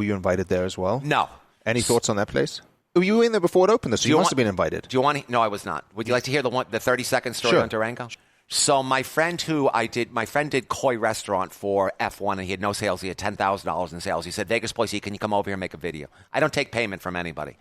Were you invited there as well? No. Any thoughts on that place? Were you in there before it opened, so you must have been invited. Do you want to? No, I was not. Would you like to hear the 30-second story on Durango? So my friend did Koi Restaurant for F1, and he had no sales. He had $10,000 in sales. He said, Vegas Police, can you come over here and make a video? I don't take payment from anybody.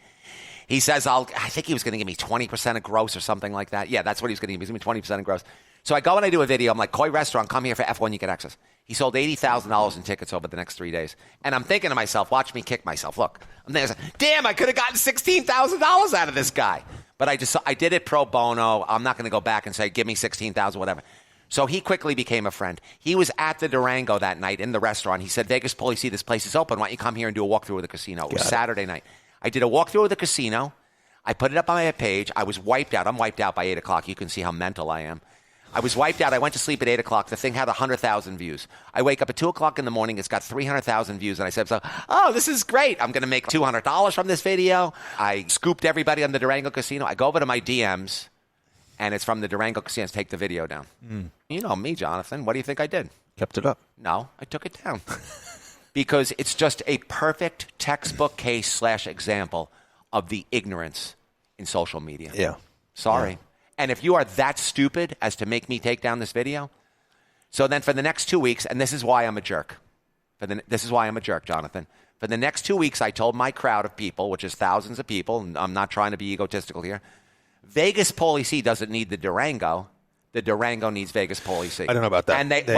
He says, I think he was going to give me 20% of gross or something like that. Yeah, that's what he was going to give me. He was going to give me 20% of gross. So I go and I do a video. I'm like, Koi Restaurant, come here for F1, you get access. He sold $80,000 in tickets over the next 3 days. And I'm thinking to myself, watch me kick myself. Look, I'm thinking, damn, I could have gotten $16,000 out of this guy. But I did it pro bono. I'm not going to go back and say, give me $16,000, whatever. So he quickly became a friend. He was at the Durango that night in the restaurant. He said, Vegas Police, this place is open. Why don't you come here and do a walkthrough of the casino? It was Saturday night. I did a walkthrough of the casino. I put it up on my page. I was wiped out. I'm wiped out by 8 o'clock. You can see how mental I am. I was wiped out. I went to sleep at 8 o'clock. The thing had 100,000 views. I wake up at 2 o'clock in the morning. It's got 300,000 views. And I said, this is great. I'm going to make $200 from this video. I scooped everybody on the Durango Casino. I go over to my DMs, and it's from the Durango Casino. Take the video down. You know me, Jonathan. What do you think I did? Kept it up. No, I took it down. Because it's just a perfect textbook case / example of the ignorance in social media. Yeah. Sorry. Yeah. And if you are that stupid as to make me take down this video, so then for the next 2 weeks, and this is why I'm a jerk. This is why I'm a jerk, Jonathan. For the next 2 weeks, I told my crowd of people, which is thousands of people, and I'm not trying to be egotistical here, Vegas Police doesn't need the Durango. The Durango needs Vegas Police. I don't know about that. And they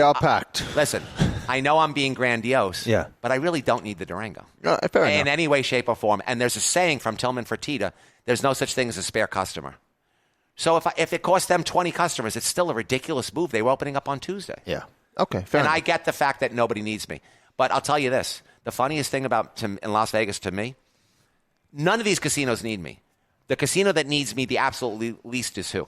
are packed. Listen, I know I'm being grandiose, yeah, but I really don't need the Durango. No, fair enough. In any way, shape, or form. And there's a saying from Tillman Fertitta, there's no such thing as a spare customer. So if it cost them 20 customers, it's still a ridiculous move. They were opening up on Tuesday. Yeah. Okay, fair enough. I get the fact that nobody needs me. But I'll tell you this. The funniest thing in Las Vegas to me, none of these casinos need me. The casino that needs me the absolute least is who?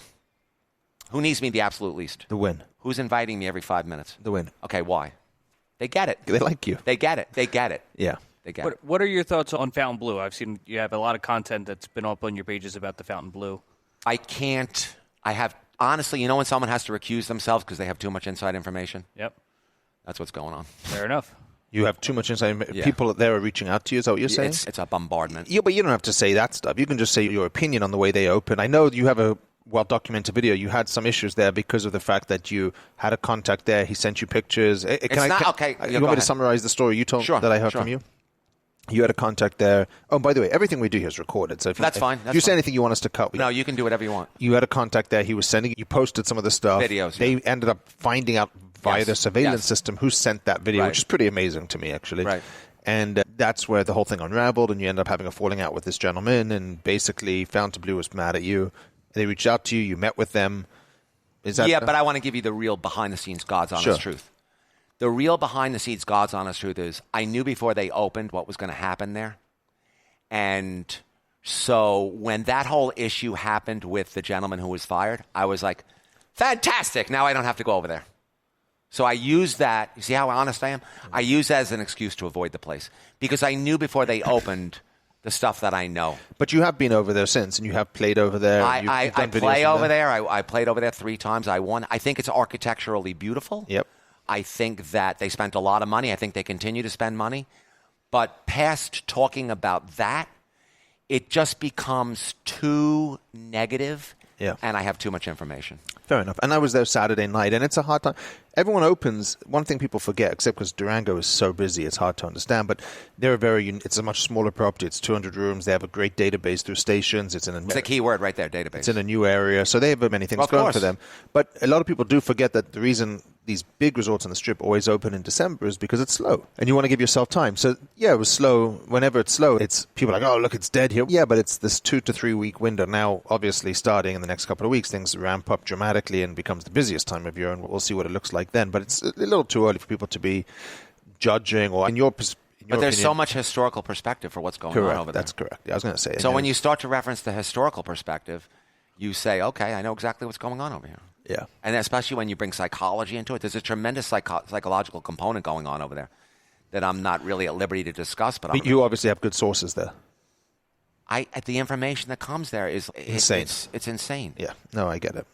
Who needs me the absolute least? The Wynn. Who's inviting me every 5 minutes? The Wynn. Okay, why? They get it. They like you. They get it. They get it. Yeah. They get it. What are your thoughts on Fountain Blue? I've seen you have a lot of content that's been up on your pages about the Fountain Blue. Honestly, when someone has to recuse themselves because they have too much inside information? Yep. That's what's going on. Fair enough. You have too much inside. Yeah. People there are reaching out to you. Is that what you're saying? It's a bombardment. Yeah, but you don't have to say that stuff. You can just say your opinion on the way they open. I know you have a well-documented video. You had some issues there because of the fact that you had a contact there. He sent you pictures. Okay. You want me to summarize the story you told that I heard from you? You had a contact there. Oh, by the way, everything we do here is recorded. So that's fine. If you say anything you want us to cut, no, you can do whatever you want. You had a contact there. He was sending. You posted some of the stuff. Videos. They ended up finding out via the surveillance system who sent that video, which is pretty amazing to me, actually. Right. And that's where the whole thing unraveled, and you end up having a falling out with this gentleman. And basically, Fountain Blue was mad at you. They reached out to you. You met with them. Is that? Yeah, but I want to give you the real behind-the-scenes, God's honest truth. The real behind-the-scenes, God's honest truth is I knew before they opened what was going to happen there. And so when that whole issue happened with the gentleman who was fired, I was like, fantastic. Now I don't have to go over there. So I used that. You see how honest I am? I used that as an excuse to avoid the place because I knew before they opened the stuff that I know. But you have been over there since, and you have played over there. I play over there. I played over there 3 times. I won. I think it's architecturally beautiful. Yep. I think that they spent a lot of money. I think they continue to spend money. But past talking about that, it just becomes too negative, and I have too much information. Fair enough. And I was there Saturday night, and it's a hard time. Everyone opens. One thing people forget, except because Durango is so busy, it's hard to understand. But it's a much smaller property. It's 200 rooms. They have a great database through stations. It's a key word right there, database. It's in a new area, so they have many things going for them. But a lot of people do forget that the reason these big resorts on the Strip always open in December is because it's slow, and you want to give yourself time. So it was slow. Whenever it's slow, it's people are like, oh, look, it's dead here. Yeah, but it's this 2 to 3 week window. Now, obviously, starting in the next couple of weeks, things ramp up dramatically and becomes the busiest time of year, and we'll see what it looks like then. But it's a little too early for people to be judging, or in your opinion. But there's so much historical perspective for what's going on over there. That's correct. Yeah, I was going to say. So when you start to reference the historical perspective, you say, okay, I know exactly what's going on over here. Yeah. And especially when you bring psychology into it, there's a tremendous psychological component going on over there that I'm not really at liberty to discuss. But you obviously have good sources there. The information that comes there is insane. It's insane. Yeah. No, I get it.